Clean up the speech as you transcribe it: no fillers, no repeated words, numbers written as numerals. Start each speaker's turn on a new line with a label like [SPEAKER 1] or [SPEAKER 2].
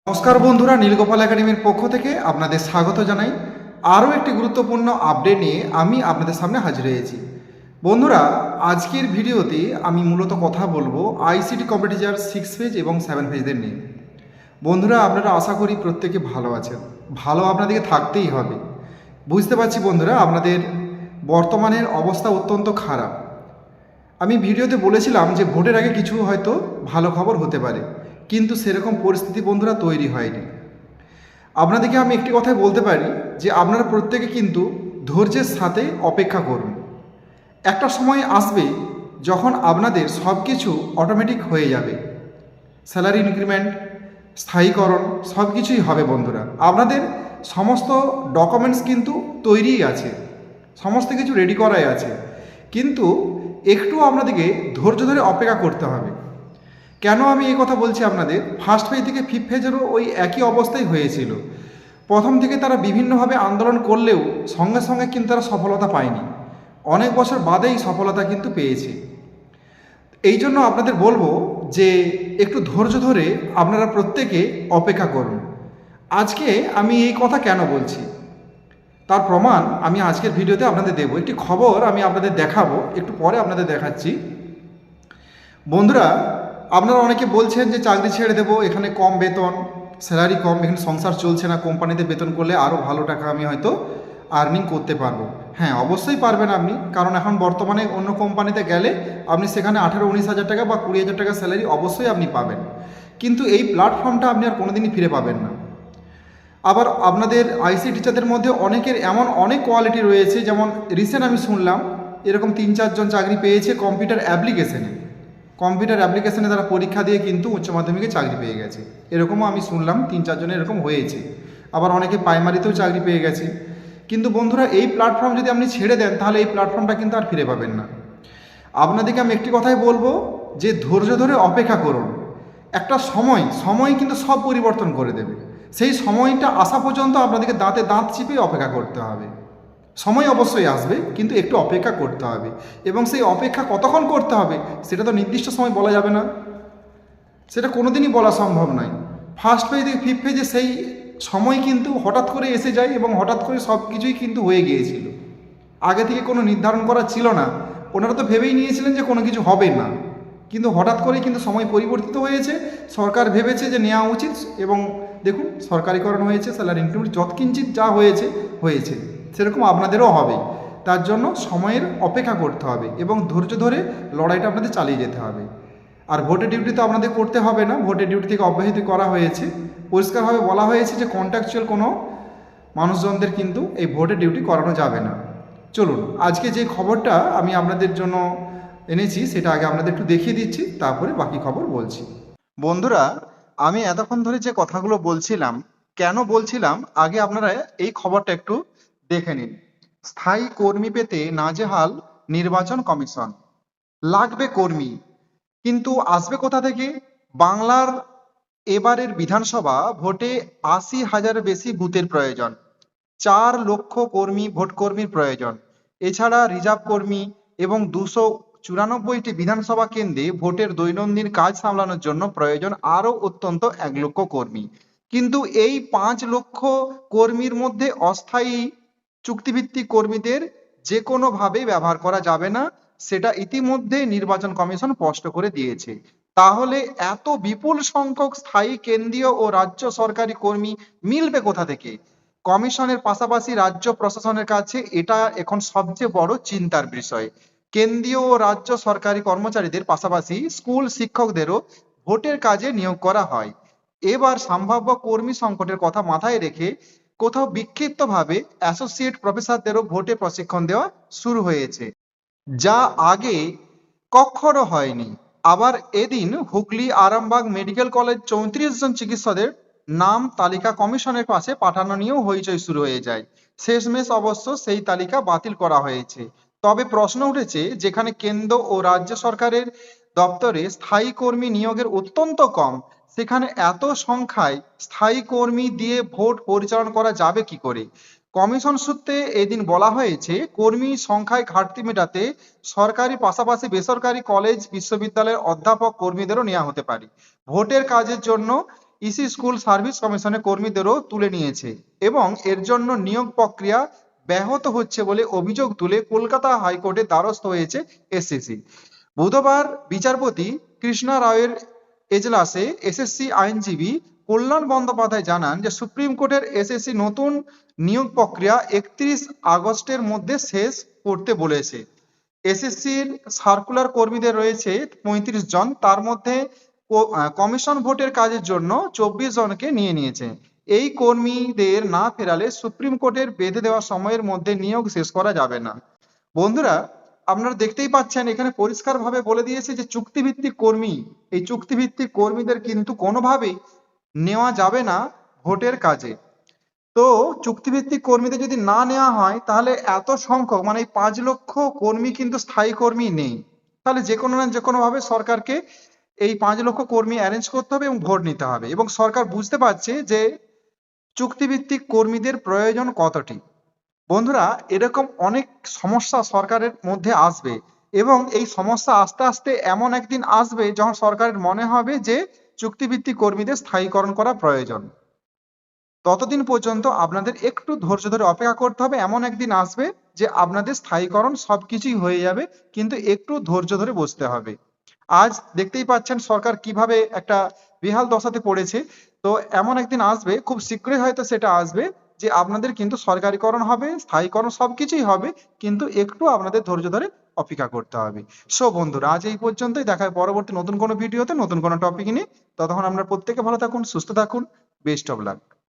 [SPEAKER 1] নমস্কার বন্ধুরা, নীলগোপাল একাডেমির পক্ষ থেকে আপনাদের স্বাগত জানাই। আরও একটি গুরুত্বপূর্ণ আপডেট নিয়ে আমি আপনাদের সামনে হাজির হয়েছি। বন্ধুরা, আজকের ভিডিওতে আমি মূলত কথা বলবো আইসিটি কম্পিটিশন 6 পেজ এবং 7 পেজদের নিয়ে। বন্ধুরা, আপনারা আশা করি প্রত্যেকে ভালো আছেন। ভালো আপনাদেরকে থাকতেই হবে। বুঝতে পারছি বন্ধুরা, আপনাদের বর্তমানের অবস্থা অত্যন্ত খারাপ। আমি ভিডিওতে বলেছিলাম যে ভোটের আগে কিছু হয়তো ভালো খবর হতে পারে, কিন্তু সেরকম পরিস্থিতি বন্ধুরা তৈরি হয়নি। আপনাদেরকে আমি একটি কথাই বলতে পারি যে আপনারা প্রত্যেকে কিন্তু ধৈর্যের সাথে অপেক্ষা করুন। একটা সময় আসবে যখন আপনাদের সব কিছু অটোমেটিক হয়ে যাবে। স্যালারি ইনক্রিমেন্ট, স্থায়ীকরণ সব কিছুই হবে বন্ধুরা। আপনাদের সমস্ত ডকুমেন্টস কিন্তু তৈরিই আছে, সমস্ত কিছু রেডি করাই আছে, কিন্তু একটু আপনাদেরকে ধৈর্য ধরে অপেক্ষা করতে হবে। কেন আমি এই কথা বলছি আপনাদের, ফার্স্ট পেজ থেকে ফিফথ পেজেরও ওই একই অবস্থাই হয়েছিল। প্রথম থেকে তারা বিভিন্নভাবে আন্দোলন করলেও সঙ্গে সঙ্গে কিন্তু তারা সফলতা পায়নি, অনেক বছর বাদেই সফলতা কিন্তু পেয়েছে। এই জন্য আপনাদের বলবো যে একটু ধৈর্য ধরে আপনারা প্রত্যেকে অপেক্ষা করুন। আজকে আমি এই কথা কেন বলছি তার প্রমাণ আমি আজকের ভিডিওতে আপনাদের দেবো। একটি খবর আমি আপনাদের দেখাবো, একটু পরে আপনাদের দেখাচ্ছি। বন্ধুরা, আপনারা অনেকে বলছেন যে চাকরি ছেড়ে দেবো, এখানে কম বেতন, স্যালারি কম, এখানে সংসার চলছে না, কোম্পানিতে বেতন করলে আরও ভালো টাকা আমি হয়তো আর্নিং করতে পারবো। হ্যাঁ, অবশ্যই পারবেন আপনি, কারণ এখন বর্তমানে অন্য কোম্পানিতে গেলে আপনি সেখানে 18-19 হাজার টাকা বা 20 হাজার টাকা স্যালারি অবশ্যই আপনি পাবেন, কিন্তু এই প্ল্যাটফর্মটা আপনি আর কোনোদিনই ফিরে পাবেন না। আবার আপনাদের আইসি টিচারদের মধ্যে অনেকের এমন অনেক কোয়ালিটি রয়েছে, যেমন রিসেন্ট আমি শুনলাম এরকম 3-4 জন চাকরি পেয়েছে কম্পিউটার অ্যাপ্লিকেশনে তারা পরীক্ষা দিয়ে কিন্তু উচ্চ মাধ্যমিকে চাকরি পেয়ে গেছে। এরকমও আমি শুনলাম 3-4 জনের এরকম হয়েছে। আবার অনেকে প্রাইমারিতেও চাকরি পেয়ে গেছে। কিন্তু বন্ধুরা, এই প্ল্যাটফর্ম যদি আপনি ছেড়ে দেন তাহলে এই প্ল্যাটফর্মটা কিন্তু আর ফিরে পাবেন না। আপনাদেরকে আমি একটি কথাই বলবো যে ধৈর্য ধরে অপেক্ষা করুন। একটা সময় কিন্তু সব পরিবর্তন করে দেবে। সেই সময়টা আসা পর্যন্ত আপনাদেরকে দাঁতে দাঁত চিপে অপেক্ষা করতে হবে। সময় অবশ্যই আসবে, কিন্তু একটু অপেক্ষা করতে হবে, এবং সেই অপেক্ষা কতক্ষণ করতে হবে সেটা তো নির্দিষ্ট সময় বলা যাবে না, সেটা কোনোদিনই বলা সম্ভব নয়। ফার্স্ট পেজ থেকে ফিফথ পেজে সেই সময় কিন্তু হঠাৎ করে এসে যায়, এবং হঠাৎ করে সব কিছুই কিন্তু হয়ে গিয়েছিল। আগে থেকে কোনো নির্ধারণ করা ছিল না, ওনারা তো ভেবেই নিয়েছিলেন যে কোনো কিছু হবে না, কিন্তু হঠাৎ করেই কিন্তু সময় পরিবর্তিত হয়েছে। সরকার ভেবেছে যে নেওয়া উচিত, এবং দেখুন সরকারিকরণ হয়েছে, স্যালারি ইনক্রিমেন্ট যৎকিঞ্চিত যা হয়েছে সেরকম আপনাদেরও হবে। তার জন্য সময়ের অপেক্ষা করতে হবে এবং ধৈর্য ধরে লড়াইটা আপনাদের চালিয়ে যেতে হবে। আর ভোটের ডিউটি তো আপনাদের করতে হবে না, ভোটের ডিউটি থেকে অব্যাহতি করা হয়েছে। পরিষ্কারভাবে বলা হয়েছে যে কন্ট্রাকচুয়াল কোনো মানুষজনদের কিন্তু এই ভোটের ডিউটি করানো যাবে না। চলুন, আজকে যে খবরটা আমি আপনাদের জন্য এনেছি সেটা আগে আপনাদের একটু দেখিয়ে দিচ্ছি, তারপরে বাকি খবর বলছি। বন্ধুরা, আমি এতক্ষণ ধরে যে কথাগুলো বলছিলাম, কেন বলছিলাম আগে আপনারা এই খবরটা একটু দেখে নিন। স্থায়ী কর্মী পেতে নাজেহাল নির্বাচন কমিশন, লাগবে কর্মী, কিন্তু আসবে কোথা থেকে? বাংলার এবারের বিধানসভা ভোটে 80,000 বেশি বুথের প্রয়োজন, 4 লক্ষ ভোট কর্মীর প্রয়োজন। এছাড়া রিজার্ভ কর্মী এবং 294টি বিধানসভা কেন্দ্রে ভোটের দৈনন্দিন কাজ সামলানোর জন্য প্রয়োজন আরও অত্যন্ত 1 লক্ষ কর্মী। কিন্তু এই 5 লক্ষ কর্মীর মধ্যে অস্থায়ী চুক্তিভিত্তিক কর্মীদের যে কোনোভাবে ব্যবহার করা যাবে না, সেটা ইতিমধ্যে নির্বাচন কমিশন স্পষ্ট করে দিয়েছে। তাহলে এত বিপুল সংখ্যক স্থায়ী কেন্দ্রীয় ও রাজ্য সরকারি কর্মী মিলবে কোথা থেকে? কমিশনের পাশাপাশি রাজ্য প্রশাসনের কাছে এটা এখন সবচেয়ে বড় চিন্তার বিষয়। কেন্দ্রীয় ও রাজ্য সরকারি কর্মচারীদের পাশাপাশি স্কুল শিক্ষকদেরও ভোটের কাজে নিয়োগ করা হয়। এবার সম্ভাব্য কর্মী সংকটের কথা মাথায় রেখে কোথাও বিক্ষিপ্তভাবে অ্যাসোসিয়েট প্রফেসরদেরও ভোটে প্রশিক্ষণ দেওয়া শুরু হয়েছে, যা আগে কখনো হয়নি। আবার এদিন হুগলি আরামবাগ মেডিকেল কলেজ 34 জন চিকিৎসকদের নাম তালিকা কমিশনের পাশে পাঠানো নিয়েও হইচই শুরু হয়ে যায়। শেষমেশ অবশ্য সেই তালিকা বাতিল করা হয়েছে। তবে প্রশ্ন উঠেছে, যেখানে কেন্দ্র ও রাজ্য সরকারের দপ্তরে স্থায়ী কর্মী নিয়োগের অত্যন্ত কম, সেখানে এত সংখ্যায় স্থায়ী কর্মী দিয়ে ভোট পরিচালনা করা যাবে কি করে? কমিশন সূত্রে এদিন বলা হয়েছে, কর্মী সংখ্যায় ঘাটতি মেটাতে সরকারি পাশাপাশি বেসরকারি কলেজ বিশ্ববিদ্যালয়ের অধ্যাপক কর্মীদেরও নেওয়া হতে পারে ভোটের কাজের জন্য। ইসি স্কুল সার্ভিস কমিশনের কর্মীদেরও তুলে নিয়েছে এবং এর জন্য নিয়োগ প্রক্রিয়া ব্যাহত হচ্ছে বলে অভিযোগ তুলে কলকাতা হাইকোর্টের দ্বারস্থ হয়েছে এসএসসি। বুধবার বিচারপতি কৃষ্ণা রায়ের এজলাসে এসএসসি আইনজীবী কল্যাণ বন্দ্যোপাধ্যায় জানান যে সুপ্রিম কোর্টের এসএসসি নতুন নিয়োগ প্রক্রিয়া 31 আগস্টের মধ্যে শেষ করতে বলেছে। এসএসসির সার্কুলার কর্মীদের রয়েছে 35 জন, তার মধ্যে কমিশন ভোটের কাজের জন্য 24 জনকে নিয়ে নিয়েছে। এই কর্মীদের না ফেরালে সুপ্রিম কোর্টের বেঁধে দেওয়া সময়ের মধ্যে নিয়োগ শেষ করা যাবে না। বন্ধুরা, আপনারা দেখতেই পাচ্ছেন এখানে পরিষ্কারভাবে বলে দিয়েছে যে চুক্তিভিত্তিক কর্মী, এই চুক্তিভিত্তিক কর্মীদের কিন্তু কোনোভাবেই নেওয়া যাবে না ভোটের কাজে। তো চুক্তিভিত্তিক কর্মীদের যদি না নেওয়া হয় তাহলে এত সংখ্যক মানে এই 5 লক্ষ কর্মী কিন্তু স্থায়ী কর্মী নেই। তাহলে যে কোনো না যে কোনো ভাবে সরকারকে এই 5 লক্ষ কর্মী অ্যারেঞ্জ করতে হবে এবং ভোট নিতে হবে, এবং সরকার বুঝতে পারছে যে চুক্তিভিত্তিক কর্মীদের প্রয়োজন কতটি। বন্ধুরা, এরকম অনেক সমস্যা সরকারের মধ্যে আসবে এবং এই সমস্যা আস্তে আস্তে এমন একদিন আসবে যখন সরকারের মনে হবে যে চুক্তিভিত্তিক কর্মীদের স্থায়ীকরণ করা প্রয়োজন। ততদিন পর্যন্ত আপনাদের একটু ধৈর্য ধরে অপেক্ষা করতে হবে। এমন একদিন আসবে যে আপনাদের স্থায়ীকরণ সবকিছুই হয়ে যাবে, কিন্তু একটু ধৈর্য ধরে বসতে হবে। আজ দেখতেই পাচ্ছেন সরকার কিভাবে একটা বেহাল দশাতে পড়েছে। তো এমন একদিন আসবে, খুব শীঘ্রই হয়তো সেটা আসবে, যে আপনাদের কিন্তু সরকারিকরণ হবে, স্থায়ীকরণ সবকিছুই হবে, কিন্তু একটু আপনাদের ধৈর্য ধরে অপেক্ষা করতে হবে। সো বন্ধুরা, আজ এই পর্যন্তই। দেখা হয় পরবর্তী নতুন কোনো ভিডিওতে নতুন কোনো টপিক নিয়ে। ততক্ষণ আপনারা প্রত্যেকে ভালো থাকুন, সুস্থ থাকুন। Best of luck.